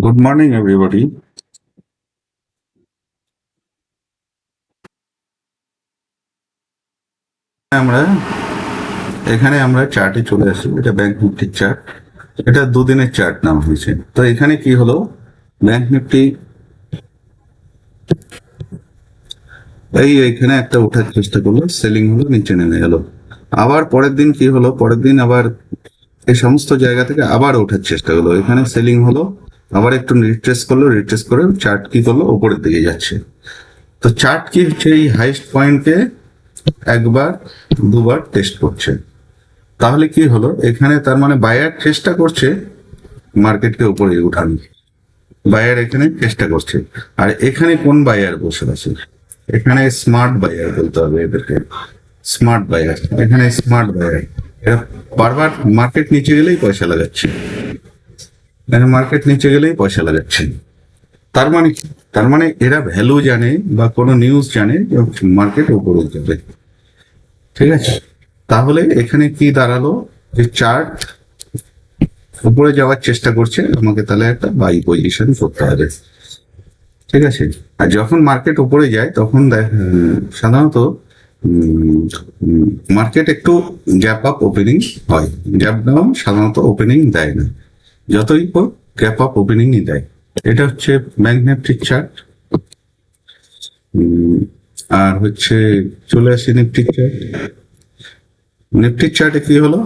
Good morning, everybody. আমরা এখানে আমরা চার্টে চলে আসি। এটা ব্যাংক নিফটির চার্ট। এটা দুদিনের চার্ট নাম হয়েছে। তো এখানে কি হলো, ব্যাংক নিফটি এইখানে একটা ওঠার চেষ্টা করলো, সেলিং হলো, নিচে নেমে গেল। আবার পরের দিন কি হলো, পরের দিন আবার এই সমস্ত জায়গা থেকে আবার ওঠার চেষ্টা হলো, এখানে সেলিং হলো, আবার একটু রিট্রেস করলো, রিট্রেস করে চার্ট কি করলো, উপরের দিকে যাচ্ছে। তো চার্ট কি হচ্ছে, এই হাইস্ট পয়েন্টকে একবার দুবার টেস্ট করছে। তাহলে কি হলো, এখানে তার মানে বায়ার চেষ্টা করছে মার্কেটকে উপরে উঠানো। বায়ার এখানে চেষ্টা করছে। আর এখানে কোন বায়ার বসে আছে? এখানে স্মার্ট বায়ার বলতে হবে এদেরকে। স্মার্ট বায়ার, এখানে স্মার্ট বায়ার। এরা বারবার মার্কেট নিচে গেলেই পয়সা লাগাচ্ছে। এখানে মার্কেট নিচে গেলেই পয়সা লাগাচ্ছে। তার মানে কি? তার মানে এরা ভ্যালু জানে বা কোনো নিউজ জানে মার্কেট উপরে যাবে। ঠিক আছে, তাহলে এখানে কি দাঁড়ালো, যে চার্ট উপরে যাওয়ার চেষ্টা করছে, আমাকে তাহলে একটা বাই পজিশন করতে হবে। ঠিক আছে, আর যখন মার্কেট উপরে যায় তখন সাধারণত মার্কেট একটু গ্যাপ আপ ওপেনিং হয়, গ্যাপ ডাউন সাধারণত ওপেনিং দেয় না, যতই হোক গ্যাপ আপ ওপেনিংই দেয়। এটা হচ্ছে ব্যাংক নিফটির চার্ট। আর হচ্ছে চলে আসি নিফটির চার্ট। নিফটির চার্টে কি হলো,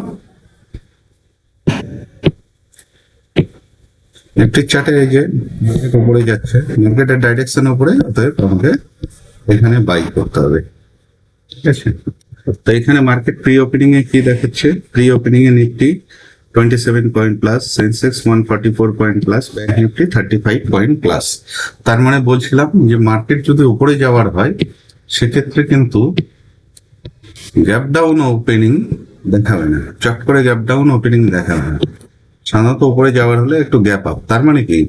নিফটির চার্টে এই যে মার্কেট উপরে যাচ্ছে, মার্কেটের ডাইরেকশন উপরে, অতএব আমাকে এখানে বাই করতে হবে। ঠিক আছে, তো এখানে মার্কেট প্রি ওপেনিং এ কি দেখাচ্ছে, প্রি ওপেনিং এ Nifty 27 point plus, Sensex 144 point plus, bank Nifty 35 point plus. তার মানে বলছিলাম যে মার্কেট যদি উপরে যাওয়ার হয় সেক্ষেত্রে কিন্তু গ্যাপ ডাউন ওপেনিং দেখাবে না, চট করে গ্যাপ ডাউন ওপেনিং দেখাবে না। সাধারণত উপরে যাওয়ার হলে একটু গ্যাপ আপ। তার মানে কি,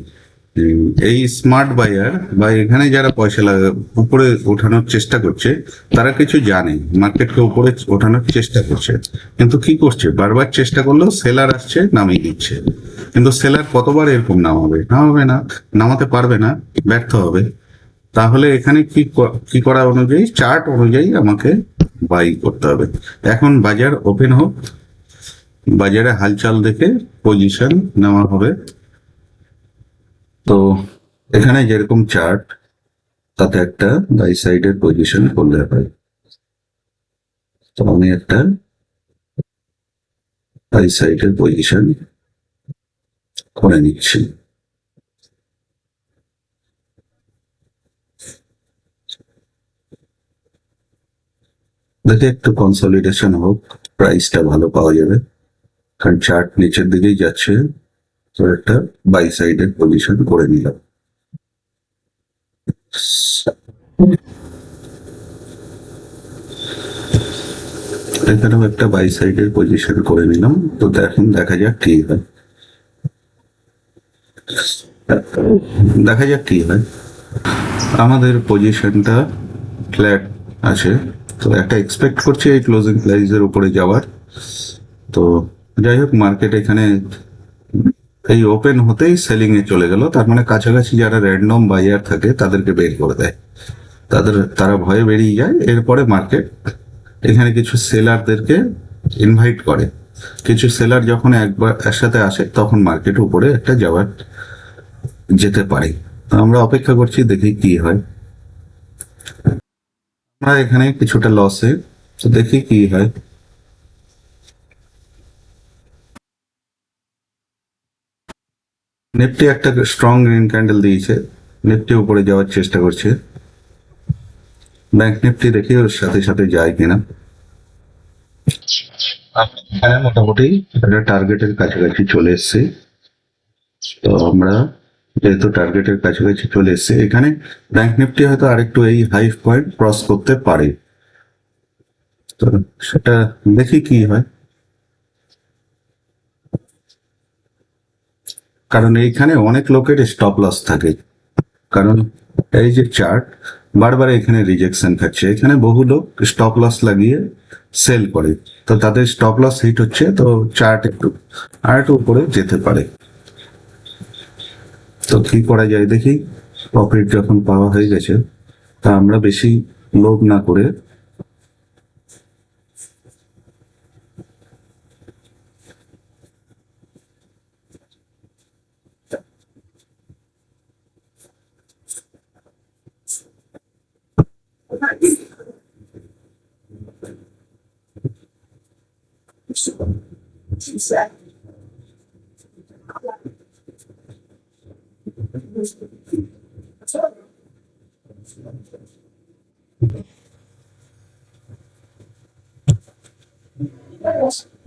এই স্মার্ট বায়ার বা এখানে যারা পয়সা উপরে ওঠানোর চেষ্টা করছে, তারা কিছু জানে মার্কেটকে উপরে ওঠানোর চেষ্টা করছে, কিন্তু কি করছে, বারবার চেষ্টা করলেও সেলার আসছে, নামিয়ে দিচ্ছে। কিন্তু সেলার কতবার এরকম নামাবে না, নামাতে পারবে না, ব্যর্থ হবে। তাহলে এখানে কি করা অনুযায়ী, চার্ট অনুযায়ী আমাকে বাই করতে হবে। এখন বাজার ওপেন হোক, বাজারে হালচাল দেখে পজিশন নেওয়া হবে। তো এখানে যেরকম চার্ট, তাতে একটা বাই সাইডের পজিশন করলে হয়। তো আমি একটা বাই সাইডের পজিশন করে নিচ্ছি। যাতে একটু কনসলিডেশন হোক, প্রাইসটা ভালো পাওয়া যাবে, কারণ চার্ট নিচের দিকেই যাচ্ছে। তো একটা বাই সাইডের পজিশন করে নিলাম। এখানেও একটা বাই সাইডের পজিশন করে নিলাম। তো এখন দেখা যাক কি হয়, দেখা যাক কি হয়। আমাদের পজিশনটা ফ্ল্যাট আছে, তো একটা এক্সপেক্ট করছি এই ক্লোজিং প্রাইসের উপরে যাওয়ার। তো যাই হোক, মার্কেট এখানে এই ওপেন হতেই সেলিং এ চলে গেল, তার মানে কাছাকাছি যারা র্যান্ডম বায়ার থাকে তাদেরকে বের করে দেয়, তারা ভয়ে বেরিয়ে যায়। এরপরে মার্কেট এখানে কিছু সেলারদেরকে ইনভাইট করে। কিছু সেলার যখন একবার একসাথে আসে তখন মার্কেট উপরে একটা যাওয়ার যেতে পারে। তো আমরা অপেক্ষা করছি, দেখি কি হয়। আমরা এখানে কিছুটা লসে, তো দেখি কি হয়। নিফটি একটা স্ট্রং গ্রিন ক্যান্ডেল দিয়েছে, নিফটি উপরে যাওয়ার চেষ্টা করছে। ব্যাংক নিফটি দেখি ওর সাথে সাথে যায় কিনা। এখানে মোটামুটি একটা টার্গেটের কাছাকাছি চলে এসছে। তো আমরা যেহেতু টার্গেটের কাছাকাছি চলে এসছে, এখানে ব্যাংক নিফটি হয়তো আরেকটু এই হাই পয়েন্ট ক্রস করতে পারে। তো সেটা দেখি কি হয়, কারণ এইখানে অনেক লোকের স্টপ লস থাকে। কারণ এই যে চার্ট বারবার এখানে রিজেকশন খাচ্ছে, এখানে বহু লোক স্টপ লস লাগিয়ে সেল করে, তো তাদের স্টপ লস হিট হচ্ছে, তো চার্ট একটু আর একটু উপরে যেতে পারে। তো কি করা যায় দেখি। প্রফিট যখন পাওয়া হয়ে গেছে, তা আমরা বেশি লোভ না করে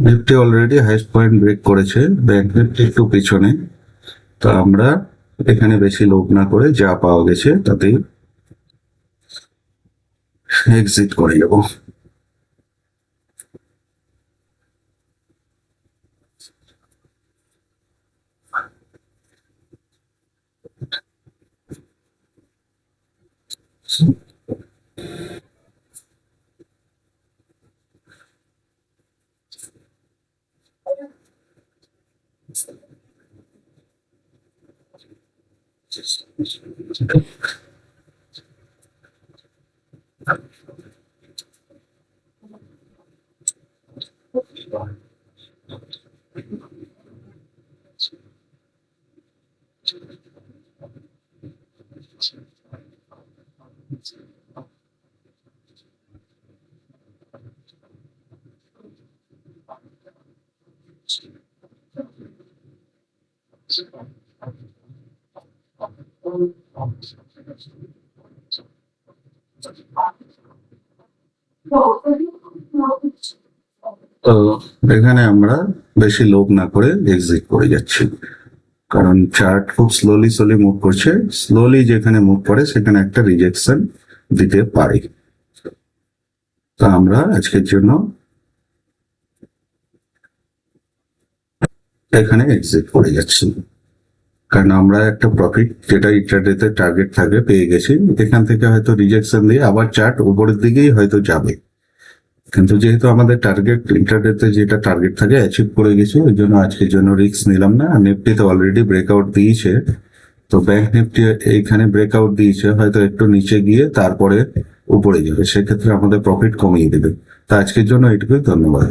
Nifty already highest point break করেছে, ব্যাংক নিফটি একটু পিছনে। তো আমরা এখানে বেশি লোভ না করে যা পাওয়া গেছে তাতেই এক্সিট করে নেব। তো এখানে আমরা বেশি লোভ না করে এক্সিট করে যাচ্ছি, কারণ চার্ট খুব স্লোলি মুভ করছে। স্লোলি যেখানে মুভ করে সেখানে একটা রিজেকশন দিতে পারে। তো আমরা আজকের জন্য এখানে এক্সিট করে যাচ্ছি, কারণ আমরা একটা প্রফিট যেটা ইন্টারডেতে টার্গেট থাকে পেয়ে গেছি। এখান থেকে হয়তো রিজেকশন দিয়ে আবার চার্ট উপরের দিকেই হয়তো যাবে, কিন্তু যেহেতু আমাদের টার্গেট ইন্টারডেতে যেটা টার্গেট থাকে অ্যাচিভ করে গেছি, ওই জন্য আজকের জন্য রিস্ক নিলাম না। আর নিফটিতে অলরেডি ব্রেকআউট দিয়েছে, তো ব্যাংক নিফটি এইখানে ব্রেকআউট দিয়েছে, হয়তো একটু নিচে গিয়ে তারপরে উপরে যাবে, সেক্ষেত্রে আমাদের প্রফিট কমিয়ে দেবে। তা আজকের জন্য এটুকুই, ধন্যবাদ।